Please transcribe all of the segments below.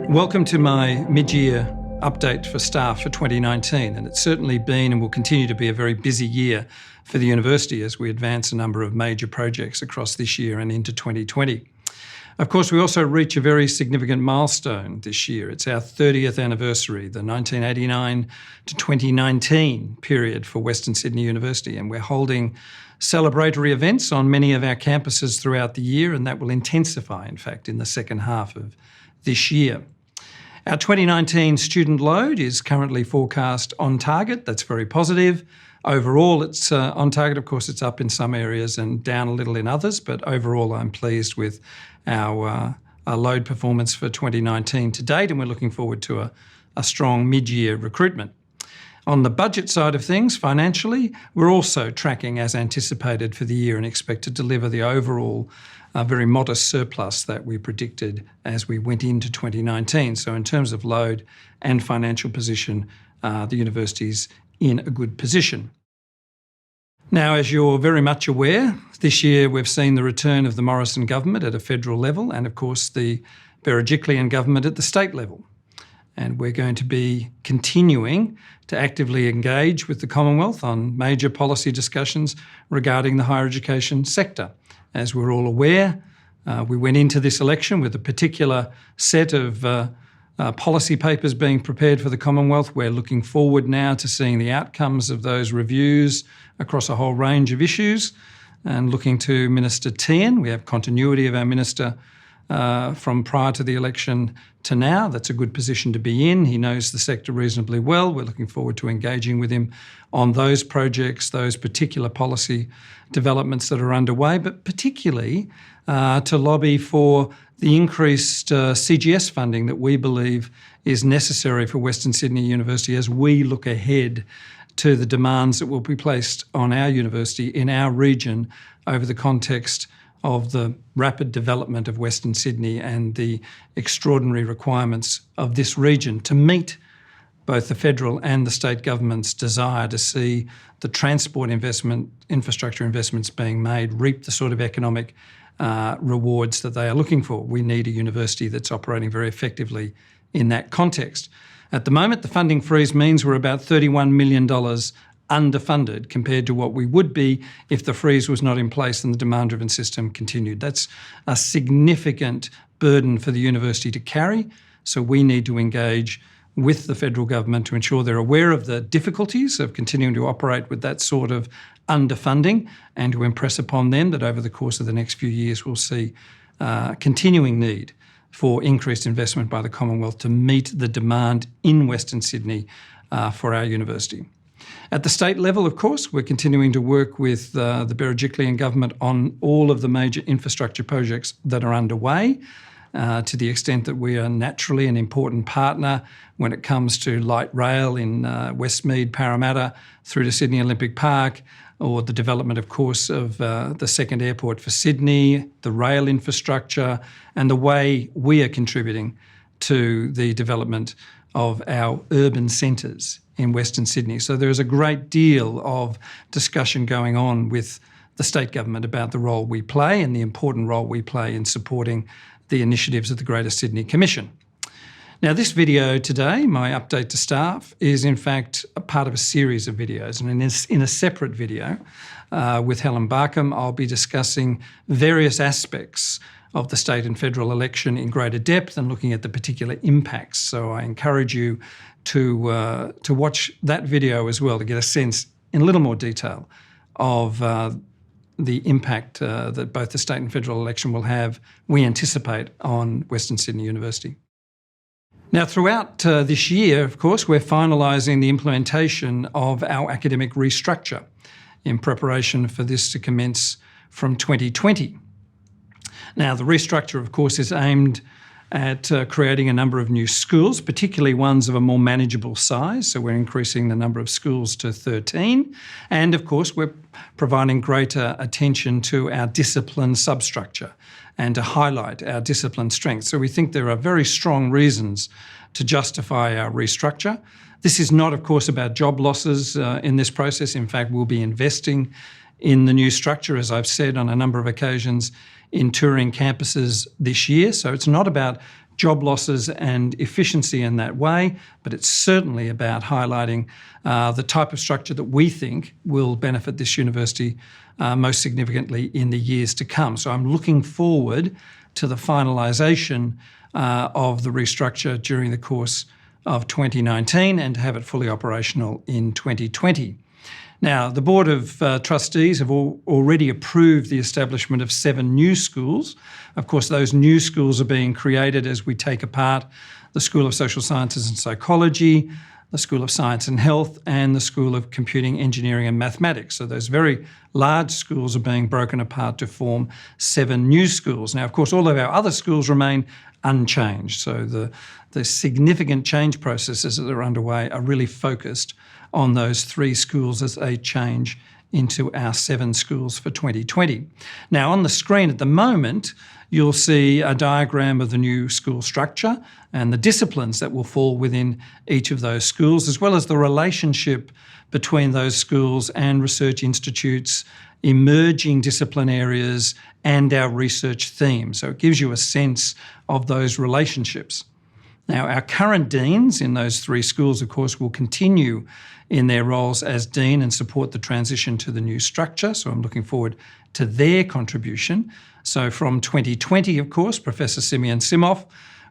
Welcome to my mid-year update for staff for 2019, and it's certainly been and will continue to be a very busy year for the university as we advance a number of major projects across this year and into 2020. Of course, we also reach a very significant milestone this year. It's our 30th anniversary, the 1989 to 2019 period for Western Sydney University, and we're holding celebratory events on many of our campuses throughout the year, and that will intensify, in fact, in the second half of this year. Our 2019 student load is currently forecast on target. That's very positive. Overall, it's on target. Of course, it's up in some areas and down a little in others, but overall, I'm pleased with our load performance for 2019 to date, and we're looking forward to a strong mid-year recruitment. On the budget side of things, financially, we're also tracking as anticipated for the year and expect to deliver the overall very modest surplus that we predicted as we went into 2019. So in terms of load and financial position, the university's in a good position. Now, as you're very much aware, this year we've seen the return of the Morrison government at a federal level and, of course, the Vice-Chancellor government at the state level. And we're going to be continuing to actively engage with the Commonwealth on major policy discussions regarding the higher education sector. As we're all aware, we went into this election with a particular set of policy papers being prepared for the Commonwealth. We're looking forward now to seeing the outcomes of those reviews across a whole range of issues and looking to Minister Tehan. We have continuity of our minister from prior to the election to now. That's a good position to be in. He knows the sector reasonably well. We're looking forward to engaging with him on those projects, those particular policy developments that are underway, but particularly to lobby for the increased CGS funding that we believe is necessary for Western Sydney University as we look ahead to the demands that will be placed on our university in our region over the context of the rapid development of Western Sydney and the extraordinary requirements of this region to meet both the federal and the state government's desire to see the transport infrastructure investments being made reap the sort of economic rewards that they are looking for. We need a university that's operating very effectively in that context. At the moment, the funding freeze means we're about $31 million underfunded compared to what we would be if the freeze was not in place and the demand-driven system continued. That's a significant burden for the university to carry, so we need to engage with the federal government to ensure they're aware of the difficulties of continuing to operate with that sort of underfunding and to impress upon them that over the course of the next few years we'll see continuing need for increased investment by the Commonwealth to meet the demand in Western Sydney for our university. At the state level, of course, we're continuing to work with the Vice-Chancellor government on all of the major infrastructure projects that are underway, to the extent that we are naturally an important partner when it comes to light rail in Westmead, Parramatta, through to Sydney Olympic Park, or the development, of course, of the second airport for Sydney, the rail infrastructure, and the way we are contributing to the development of our urban centres in Western Sydney. So there is a great deal of discussion going on with the state government about the role we play and the important role we play in supporting the initiatives of the Greater Sydney Commission. Now, this video today, my update to staff, is in fact a part of a series of videos. And in a separate video with Helen Barkham, I'll be discussing various aspects of the state and federal election in greater depth and looking at the particular impacts. So I encourage you to watch that video as well to get a sense in a little more detail of the impact that both the state and federal election will have, we anticipate, on Western Sydney University. Now, throughout this year, of course, we're finalising the implementation of our academic restructure in preparation for this to commence from 2020. Now, the restructure, of course, is aimed at creating a number of new schools, particularly ones of a more manageable size. So we're increasing the number of schools to 13. And of course, we're providing greater attention to our discipline substructure and to highlight our discipline strengths. So we think there are very strong reasons to justify our restructure. This is not, of course, about job losses in this process. In fact, we'll be investing in the new structure, as I've said on a number of occasions, in touring campuses this year. So it's not about job losses and efficiency in that way, but it's certainly about highlighting the type of structure that we think will benefit this university most significantly in the years to come. So I'm looking forward to the finalisation of the restructure during the course of 2019 and to have it fully operational in 2020. Now, the Board of Trustees have already approved the establishment of 7 new schools. Of course, those new schools are being created as we take apart the School of Social Sciences and Psychology, the School of Science and Health, and the School of Computing, Engineering and Mathematics. So those very large schools are being broken apart to form 7 new schools. Now, of course, all of our other schools remain unchanged. So the significant change processes that are underway are really focused on those 3 schools as they change into our 7 schools for 2020. Now, on the screen at the moment, you'll see a diagram of the new school structure and the disciplines that will fall within each of those schools, as well as the relationship between those schools and research institutes, emerging discipline areas, and our research themes. So it gives you a sense of those relationships. Now, our current deans in those 3 schools, of course, will continue in their roles as dean and support the transition to the new structure. So I'm looking forward to their contribution. So from 2020, of course, Professor Simeon Simoff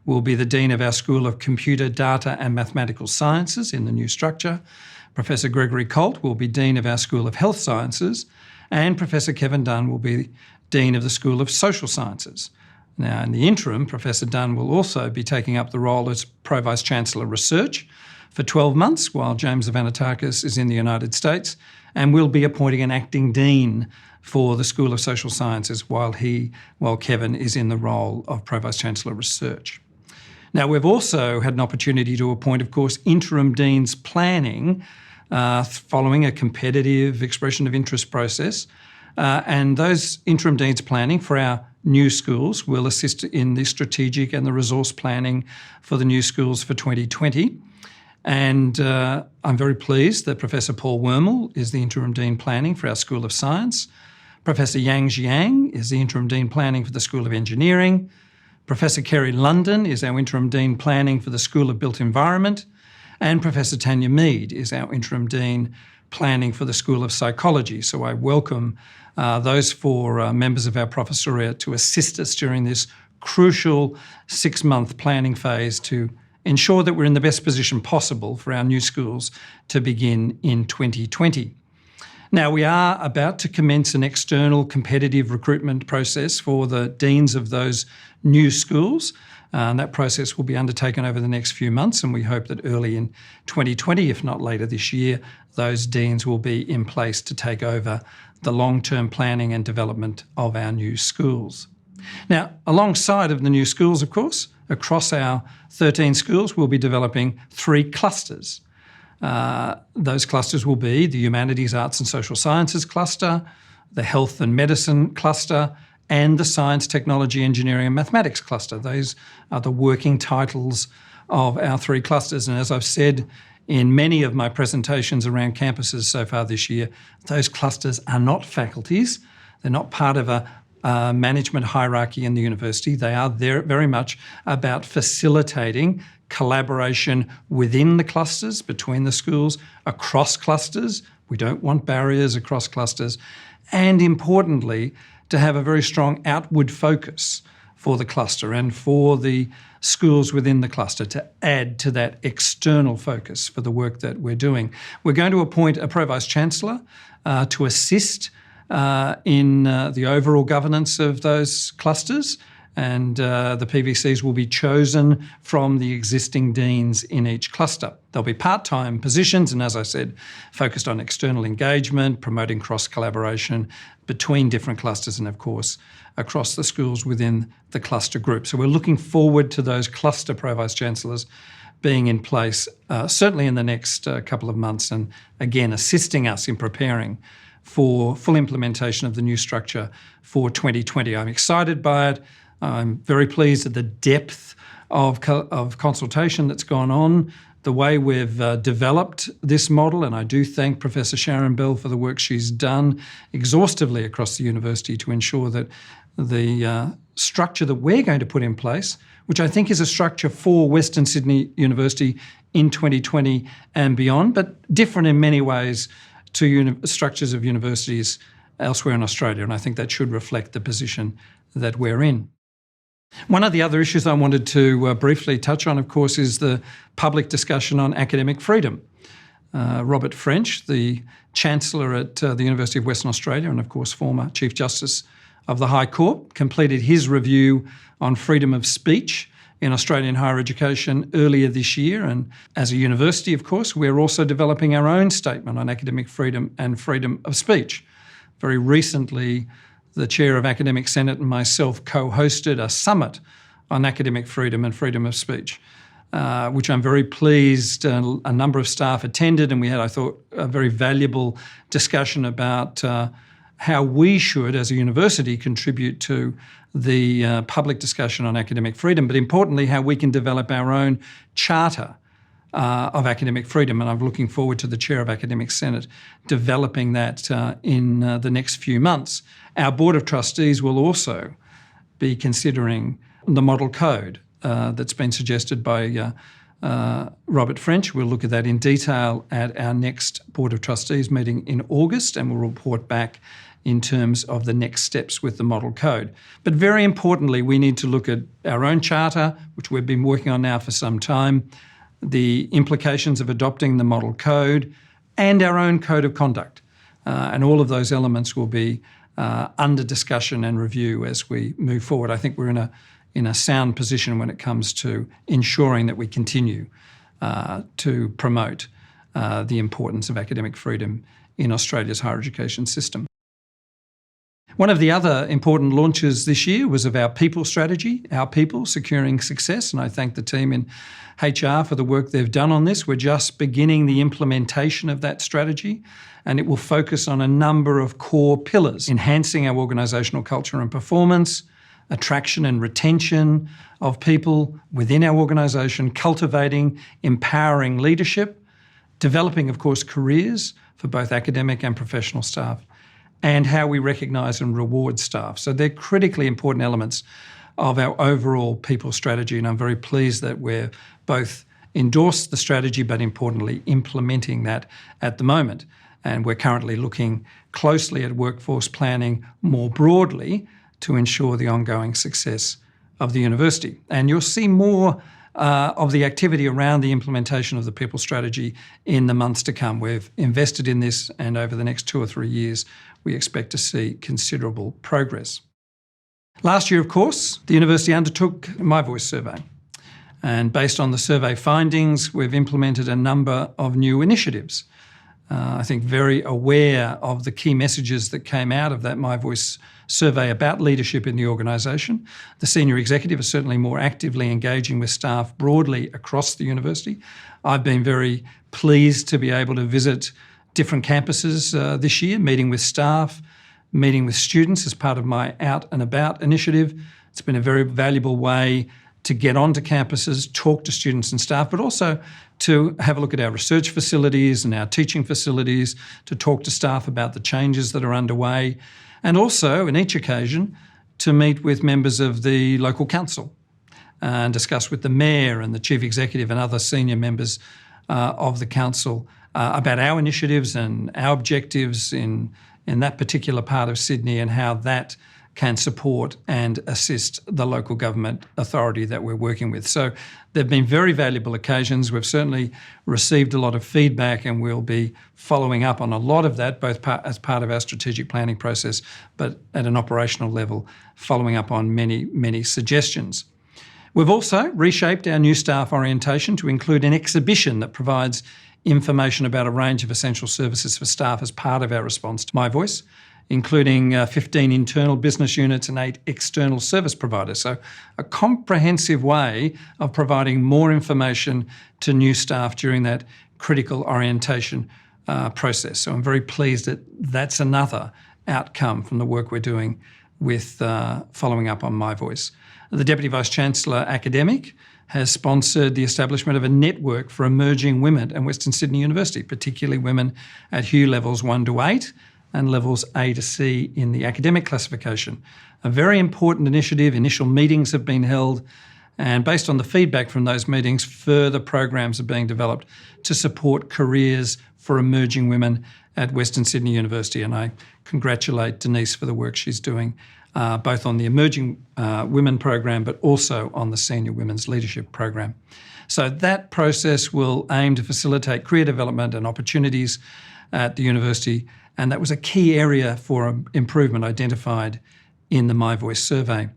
will be the Dean of our School of Computer, Data and Mathematical Sciences in the new structure. Professor Gregory Colt will be Dean of our School of Health Sciences, and Professor Kevin Dunn will be Dean of the School of Social Sciences. Now, in the interim, Professor Dunn will also be taking up the role as Pro-Vice-Chancellor Research for 12 months while James Avanatakis is in the United States, and will be appointing an acting dean for the School of Social Sciences while Kevin is in the role of Pro-Vice-Chancellor Research. Now, we've also had an opportunity to appoint, of course, interim deans planning following a competitive expression of interest process. And those interim deans planning for our new schools will assist in the strategic and the resource planning for the new schools for 2020. And I'm very pleased that Professor Paul Wormel is the Interim Dean Planning for our School of Science. Professor Yang Jiang is the Interim Dean Planning for the School of Engineering. Professor Kerry London is our Interim Dean Planning for the School of Built Environment. And Professor Tanya Mead is our Interim Dean Planning for the School of Psychology. So I welcome those 4 members of our professoriate to assist us during this crucial 6-month planning phase to ensure that we're in the best position possible for our new schools to begin in 2020. Now, we are about to commence an external competitive recruitment process for the deans of those new schools. That process will be undertaken over the next few months, and we hope that early in 2020, if not later this year, those deans will be in place to take over the long-term planning and development of our new schools. Now, alongside of the new schools, of course, across our 13 schools, we'll be developing 3 clusters. Those clusters will be the Humanities, Arts and Social Sciences cluster, the Health and Medicine cluster, and the Science, Technology, Engineering and Mathematics cluster. Those are the working titles of our 3 clusters. And as I've said in many of my presentations around campuses so far this year, those clusters are not faculties. They're not part of a management hierarchy in the university. They are there very much about facilitating collaboration within the clusters, between the schools, across clusters. We don't want barriers across clusters. And importantly, to have a very strong outward focus for the cluster and for the schools within the cluster to add to that external focus for the work that we're doing. We're going to appoint a Pro-Vice-Chancellor to assist in the overall governance of those clusters, and the PVCs will be chosen from the existing deans in each cluster. They'll be part-time positions and, as I said, focused on external engagement, promoting cross-collaboration between different clusters and, of course, across the schools within the cluster group. So we're looking forward to those cluster Pro-Vice-Chancellors being in place certainly in the next couple of months and, again, assisting us in preparing for full implementation of the new structure for 2020. I'm excited by it. I'm very pleased at the depth of consultation that's gone on, the way we've developed this model, and I do thank Professor Sharon Bell for the work she's done exhaustively across the university to ensure that the structure that we're going to put in place, which I think is a structure for Western Sydney University in 2020 and beyond, but different in many ways to structures of universities elsewhere in Australia, and I think that should reflect the position that we're in. One of the other issues I wanted to briefly touch on, of course, is the public discussion on academic freedom. Robert French, the Chancellor at the University of Western Australia and, of course, former Chief Justice of the High Court, completed his review on freedom of speech in Australian higher education earlier this year. And as a university, of course, we're also developing our own statement on academic freedom and freedom of speech. Very recently, the Chair of Academic Senate and myself co-hosted a summit on academic freedom and freedom of speech, which I'm very pleased a number of staff attended, and we had, I thought, a very valuable discussion about how we should, as a university, contribute to the public discussion on academic freedom, but importantly, how we can develop our own charter of academic freedom. And I'm looking forward to the Chair of Academic Senate developing that in the next few months. Our Board of Trustees will also be considering the model code that's been suggested by Robert French. We'll look at that in detail at our next Board of Trustees meeting in August, and we'll report back in terms of the next steps with the model code. But very importantly, we need to look at our own charter, which we've been working on now for some time, the implications of adopting the model code, and our own code of conduct. And all of those elements will be under discussion and review as we move forward. I think we're in a sound position when it comes to ensuring that we continue to promote the importance of academic freedom in Australia's higher education system. One of the other important launches this year was of our people strategy, Our People, Securing Success, and I thank the team in HR for the work they've done on this. We're just beginning the implementation of that strategy, and it will focus on a number of core pillars: enhancing our organisational culture and performance, attraction and retention of people within our organisation, cultivating, empowering leadership, developing, of course, careers for both academic and professional staff, and how we recognise and reward staff. So they're critically important elements of our overall people strategy, and I'm very pleased that we're both endorsed the strategy but importantly implementing that at the moment. And we're currently looking closely at workforce planning more broadly to ensure the ongoing success of the university. And you'll see more of the activity around the implementation of the people strategy in the months to come. We've invested in this, and over the next 2 or 3 years, we expect to see considerable progress. Last year, of course, the university undertook My Voice survey. And based on the survey findings, we've implemented a number of new initiatives. I think very aware of the key messages that came out of that My Voice survey about leadership in the organisation. The senior executive is certainly more actively engaging with staff broadly across the university. I've been very pleased to be able to visit different campuses this year, meeting with staff, meeting with students as part of my Out and About initiative. It's been a very valuable way to get onto campuses, talk to students and staff, but also to have a look at our research facilities and our teaching facilities, to talk to staff about the changes that are underway, and also, in each occasion, to meet with members of the local council and discuss with the mayor and the chief executive and other senior members of the council about our initiatives and our objectives in that particular part of Sydney and how that can support and assist the local government authority that we're working with. So they've been very valuable occasions. We've certainly received a lot of feedback, and we'll be following up on a lot of that, both as part of our strategic planning process, but at an operational level, following up on many, many suggestions. We've also reshaped our new staff orientation to include an exhibition that provides information about a range of essential services for staff as part of our response to My Voice, including 15 internal business units and 8 external service providers. So a comprehensive way of providing more information to new staff during that critical orientation process. So I'm very pleased that that's another outcome from the work we're doing with following up on My Voice. The Deputy Vice-Chancellor Academic, has sponsored the establishment of a network for emerging women at Western Sydney University, particularly women at Hugh levels 1 to 8 and levels A to C in the academic classification. A very important initiative. Initial meetings have been held, and based on the feedback from those meetings, further programs are being developed to support careers for emerging women at Western Sydney University. And I congratulate Denise for the work she's doing, both on the Emerging Women program, but also on the Senior Women's Leadership program. So that process will aim to facilitate career development and opportunities at the university, and that was a key area for improvement identified in the My Voice survey.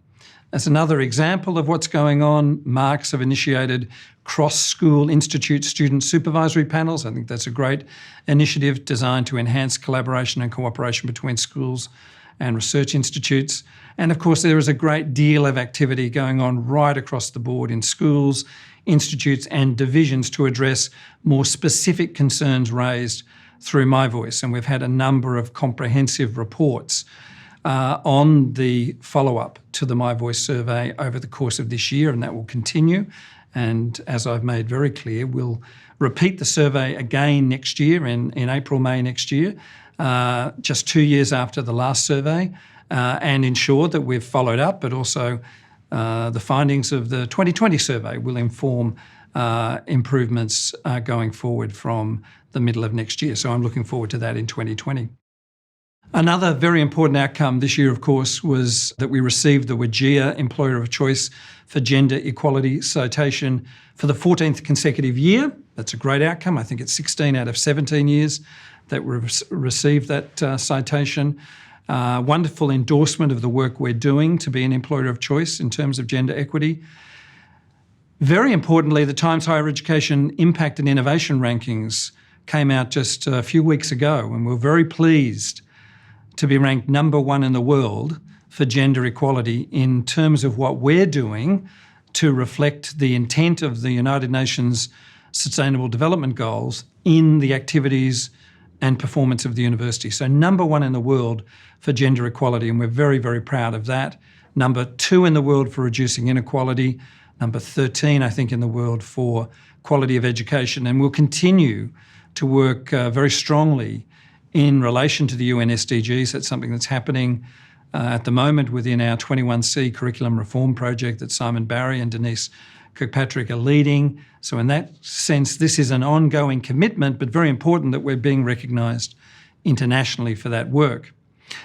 As another example of what's going on, Marks have initiated cross-school institute student supervisory panels. I think that's a great initiative designed to enhance collaboration and cooperation between schools and research institutes. And of course, there is a great deal of activity going on right across the board in schools, institutes and divisions to address more specific concerns raised through My Voice. And we've had a number of comprehensive reports on the follow-up to the My Voice survey over the course of this year, and that will continue. And as I've made very clear, we'll repeat the survey again next year, in April, May next year, just 2 years after the last survey, and ensure that we've followed up, but also the findings of the 2020 survey will inform improvements going forward from the middle of next year. So I'm looking forward to that in 2020. Another very important outcome this year, of course, was that we received the WGEA Employer of Choice for Gender Equality citation for the 14th consecutive year. That's a great outcome. I think it's 16 out of 17 years that we've received that citation. Wonderful endorsement of the work we're doing to be an employer of choice in terms of gender equity. Very importantly, the Times Higher Education Impact and Innovation Rankings came out just a few weeks ago, and we're very pleased to be ranked number 1 in the world for gender equality in terms of what we're doing to reflect the intent of the United Nations Sustainable Development Goals in the activities and performance of the university. So number 1 in the world for gender equality, and we're very, very proud of that. Number 2 in the world for reducing inequality. Number 13, I think, in the world for quality of education. And we'll continue to work very strongly in relation to the UN SDGs. That's something that's happening at the moment within our 21C curriculum reform project that Simon Barry and Denise Kirkpatrick are leading. So in that sense, this is an ongoing commitment, but very important that we're being recognised internationally for that work.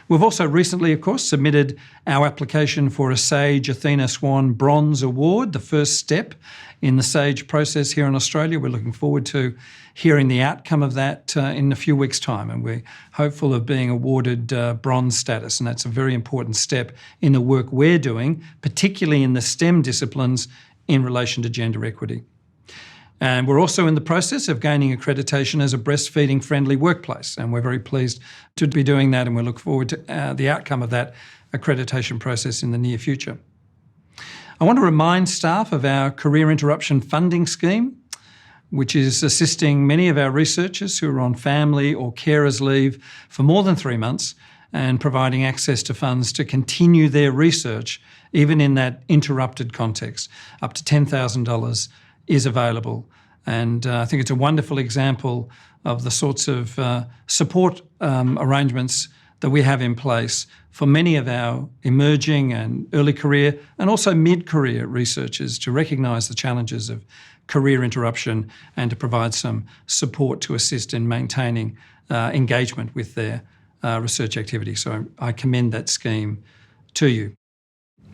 We've also recently, of course, submitted our application for a SAGE Athena Swan Bronze Award, the first step in the SAGE process here in Australia. We're looking forward to hearing the outcome of that in a few weeks' time, and we're hopeful of being awarded bronze status, and that's a very important step in the work we're doing, particularly in the STEM disciplines in relation to gender equity. And we're also in the process of gaining accreditation as a breastfeeding-friendly workplace, and we're very pleased to be doing that, and we look forward to the outcome of that accreditation process in the near future. I want to remind staff of our Career Interruption Funding Scheme, which is assisting many of our researchers who are on family or carers leave for more than 3 months and providing access to funds to continue their research, even in that interrupted context. Up to $10,000 is available. And I think it's a wonderful example of the sorts of support arrangements that we have in place for many of our emerging and early career and also mid-career researchers to recognise the challenges of career interruption and to provide some support to assist in maintaining engagement with their research activity. So I commend that scheme to you.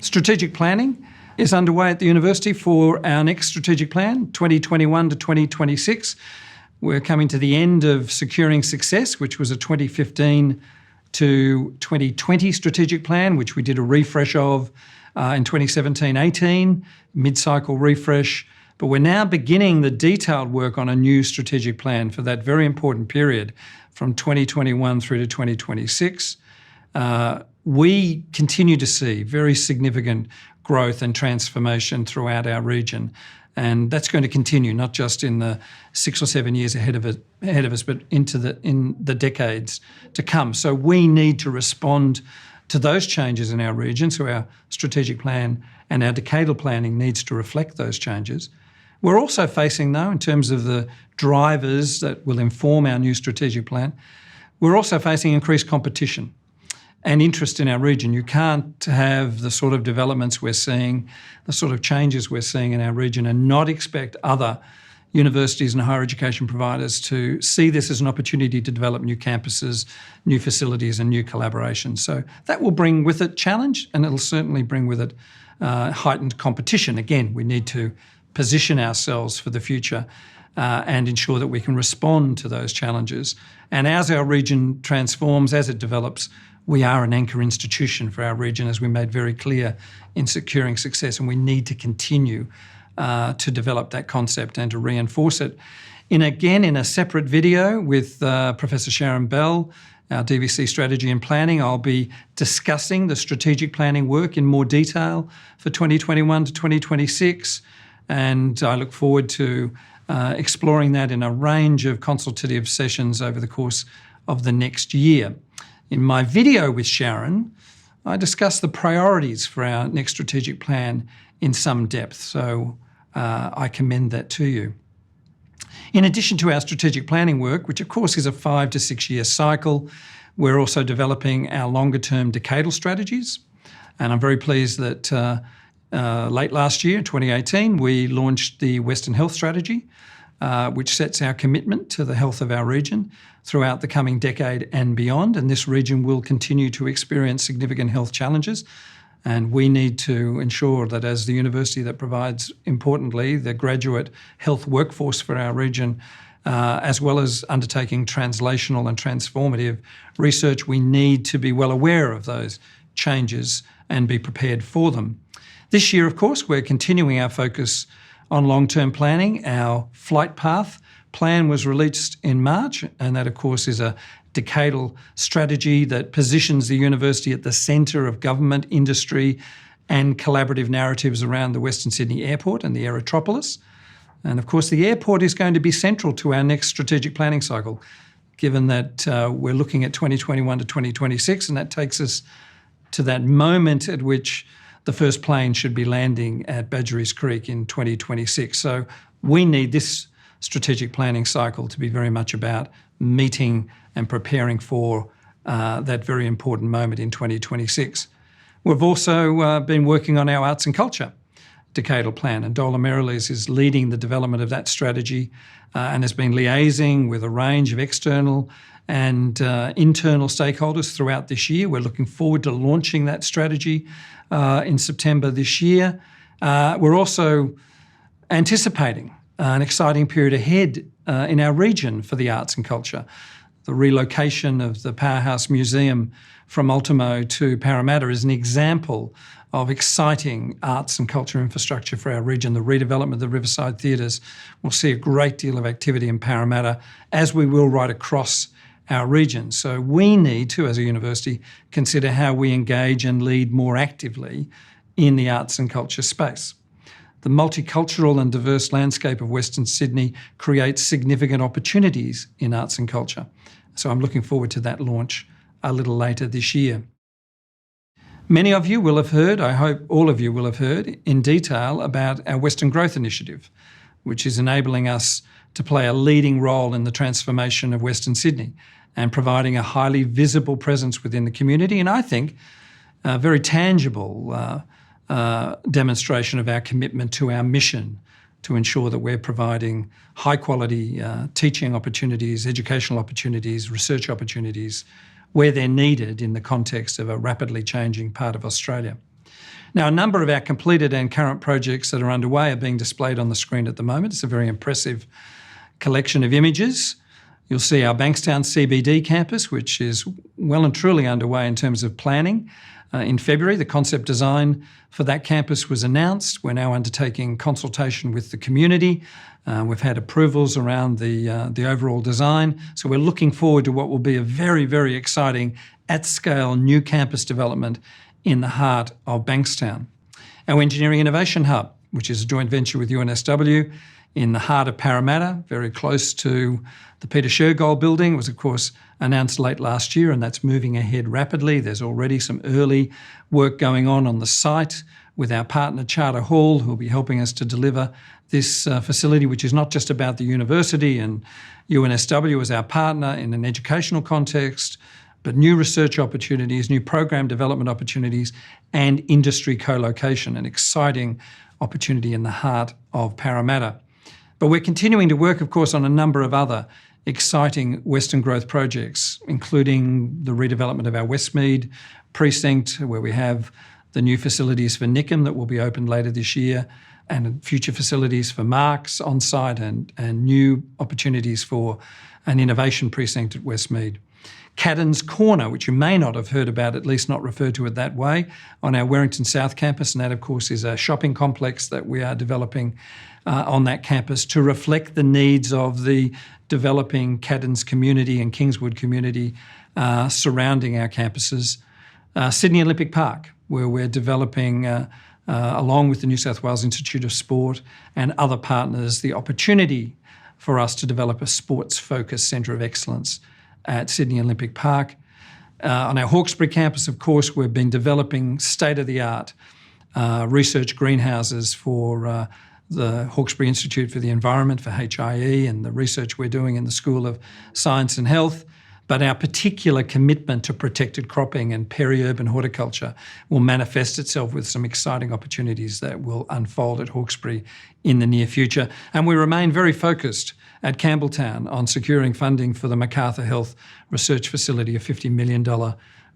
Strategic planning is underway at the university for our next strategic plan, 2021 to 2026. We're coming to the end of Securing Success, which was a 2015 to 2020 strategic plan, which we did a refresh of in 2017-18, mid-cycle refresh. But we're now beginning the detailed work on a new strategic plan for that very important period from 2021 through to 2026. We continue to see very significant growth and transformation throughout our region. And that's going to continue, not just in the 6 or 7 years ahead of us, but in the decades to come. So we need to respond to those changes in our region, so our strategic plan and our decadal planning needs to reflect those changes. We're also facing, though, in terms of the drivers that will inform our new strategic plan, we're also facing increased competition and interest in our region. You can't have the sort of developments we're seeing, the sort of changes we're seeing in our region and not expect other universities and higher education providers to see this as an opportunity to develop new campuses, new facilities and new collaborations. So that will bring with it challenge, and it'll certainly bring with it heightened competition. Again, we need to position ourselves for the future and ensure that we can respond to those challenges. And as our region transforms, as it develops, we are an anchor institution for our region, as we made very clear in securing success, and we need to continue to develop that concept and to reinforce it. In a separate video with Professor Sharon Bell, our DVC Strategy and Planning, I'll be discussing the strategic planning work in more detail for 2021 to 2026, and I look forward to exploring that in a range of consultative sessions over the course of the next year. In my video with Sharon, I discuss the priorities for our next strategic plan in some depth, so I commend that to you. In addition to our strategic planning work, which of course is a 5 to 6 year cycle, we're also developing our longer term decadal strategies. And I'm very pleased that late last year, 2018, we launched the Western Health Strategy, which sets our commitment to the health of our region throughout the coming decade and beyond. And this region will continue to experience significant health challenges. And we need to ensure that as the university that provides, importantly, the graduate health workforce for our region, as well as undertaking translational and transformative research, we need to be well aware of those changes and be prepared for them. This year, of course, we're continuing our focus on long-term planning. Our flight path plan was released in March, and that, of course, is a decadal strategy that positions the university at the centre of government, industry and collaborative narratives around the Western Sydney Airport and the Aerotropolis. And of course, the airport is going to be central to our next strategic planning cycle, given that we're looking at 2021 to 2026, and that takes us to that moment at which the first plane should be landing at Badgerys Creek in 2026. So we need this strategic planning cycle to be very much about meeting and preparing for that very important moment in 2026. We've also been working on our arts and culture decadal plan, and Dola Meriles is leading the development of that strategy and has been liaising with a range of external and internal stakeholders throughout this year. We're looking forward to launching that strategy in September this year. We're also anticipating an exciting period ahead in our region for the arts and culture. The relocation of the Powerhouse Museum from Ultimo to Parramatta is an example of exciting arts and culture infrastructure for our region. The redevelopment of the Riverside Theatres will see a great deal of activity in Parramatta, as we will right across our region. So we need to, as a university, consider how we engage and lead more actively in the arts and culture space. The multicultural and diverse landscape of Western Sydney creates significant opportunities in arts and culture. So I'm looking forward to that launch a little later this year. Many of you will have heard, I hope all of you will have heard, in detail about our Western Growth Initiative, which is enabling us to play a leading role in the transformation of Western Sydney and providing a highly visible presence within the community, and I think a very tangible demonstration of our commitment to our mission to ensure that we're providing high quality teaching opportunities, educational opportunities, research opportunities where they're needed in the context of a rapidly changing part of Australia. Now, a number of our completed and current projects that are underway are being displayed on the screen at the moment. It's a very impressive collection of images. You'll see our Bankstown CBD campus, which is well and truly underway in terms of planning. In February, the concept design for that campus was announced. We're now undertaking consultation with the community. We've had approvals around the overall design. So we're looking forward to what will be a very, very exciting at-scale new campus development in the heart of Bankstown. Our Engineering Innovation Hub, which is a joint venture with UNSW in the heart of Parramatta, very close to the Peter Shergold building, was of course announced late last year, and that's moving ahead rapidly. There's already some early work going on the site with our partner Charter Hall, who will be helping us to deliver this facility, which is not just about the university and UNSW as our partner in an educational context, but new research opportunities, new program development opportunities, and industry co-location, an exciting opportunity in the heart of Parramatta. But we're continuing to work, of course, on a number of other exciting Western growth projects, including the redevelopment of our Westmead precinct, where we have the new facilities for Nickham that will be opened later this year, and future facilities for Marks on site, and new opportunities for an innovation precinct at Westmead. Cadden's Corner, which you may not have heard about, at least not referred to it that way, on our Werrington South campus, and that, of course, is a shopping complex that we are developing on that campus to reflect the needs of the developing Cadden's community and Kingswood community surrounding our campuses. Sydney Olympic Park, where we're developing, along with the New South Wales Institute of Sport and other partners, the opportunity for us to develop a sports-focused centre of excellence at Sydney Olympic Park. On our Hawkesbury campus, of course, we've been developing state-of-the-art research greenhouses for the Hawkesbury Institute for the Environment, for HIE, and the research we're doing in the School of Science and Health. But our particular commitment to protected cropping and peri-urban horticulture will manifest itself with some exciting opportunities that will unfold at Hawkesbury in the near future. And we remain very focused at Campbelltown on securing funding for the Macarthur Health Research Facility, a $50 million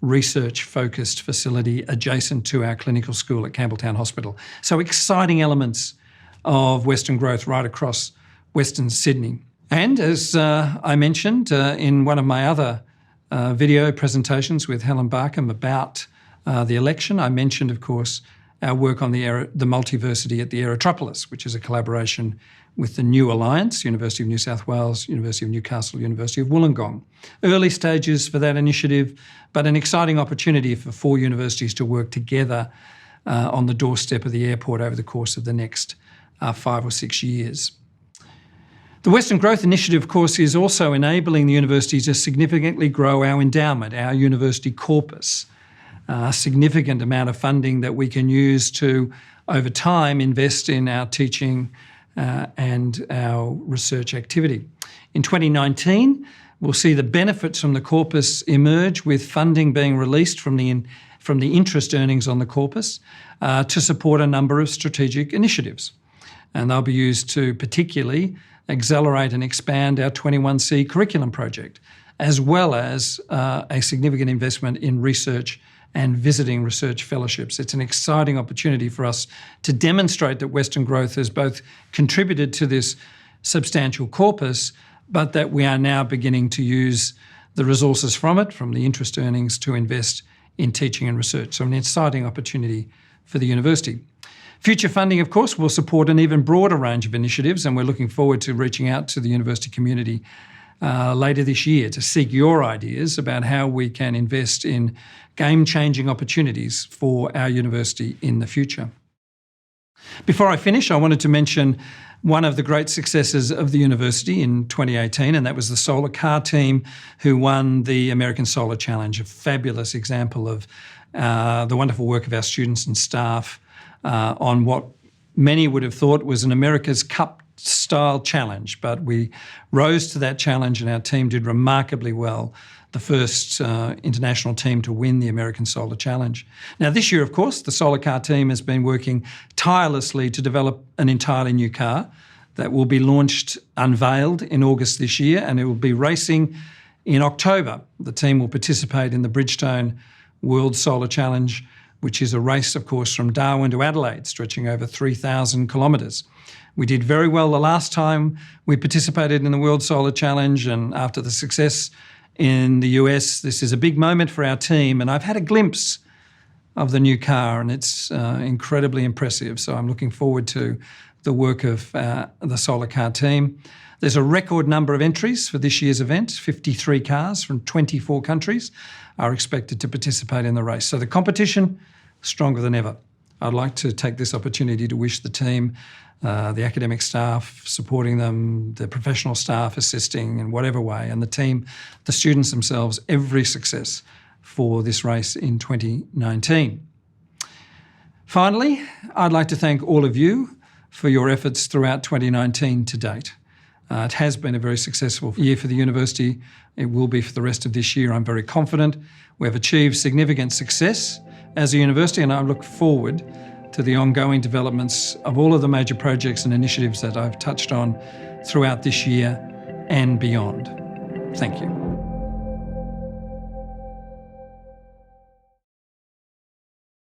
research-focused facility adjacent to our clinical school at Campbelltown Hospital. So exciting elements of Western growth right across Western Sydney. And as I mentioned in one of my other video presentations with Helen Barkham about the election, I mentioned, of course, our work on the multiversity at the Aerotropolis, which is a collaboration with the New Alliance, University of New South Wales, University of Newcastle, University of Wollongong. Early stages for that initiative, but an exciting opportunity for 4 universities to work together on the doorstep of the airport over the course of the next 5 or 6 years. The Western Growth Initiative, of course, is also enabling the university to significantly grow our endowment, our university corpus, a significant amount of funding that we can use to, over time, invest in our teaching and our research activity. In 2019, we'll see the benefits from the corpus emerge, with funding being released from the interest earnings on the corpus to support a number of strategic initiatives. And they'll be used to particularly accelerate and expand our 21C curriculum project, as well as a significant investment in research and visiting research fellowships. It's an exciting opportunity for us to demonstrate that Western Growth has both contributed to this substantial corpus, but that we are now beginning to use the resources from it, from the interest earnings, to invest in teaching and research. So an exciting opportunity for the university. Future funding, of course, will support an even broader range of initiatives, and we're looking forward to reaching out to the university community later this year to seek your ideas about how we can invest in game-changing opportunities for our university in the future. Before I finish, I wanted to mention one of the great successes of the university in 2018, and that was the solar car team who won the American Solar Challenge, a fabulous example of the wonderful work of our students and staff on what many would have thought was an America's Cup-style challenge. But we rose to that challenge, and our team did remarkably well, the first international team to win the American Solar Challenge. Now, this year, of course, the solar car team has been working tirelessly to develop an entirely new car that will be unveiled in August this year, and it will be racing in October. The team will participate in the Bridgestone World Solar Challenge, which is a race, of course, from Darwin to Adelaide, stretching over 3,000 kilometres. We did very well the last time we participated in the World Solar Challenge, and after the success in the US, this is a big moment for our team, and I've had a glimpse of the new car, and it's incredibly impressive. So I'm looking forward to the work of the solar car team. There's a record number of entries for this year's event. 53 cars from 24 countries are expected to participate in the race. So the competition, stronger than ever. I'd like to take this opportunity to wish the team, the academic staff supporting them, the professional staff assisting in whatever way, and the team, the students themselves, every success for this race in 2019. Finally, I'd like to thank all of you for your efforts throughout 2019 to date. It has been a very successful year for the university. It will be for the rest of this year, I'm very confident. We have achieved significant success as a university, and I look forward to the ongoing developments of all of the major projects and initiatives that I've touched on throughout this year and beyond. Thank you.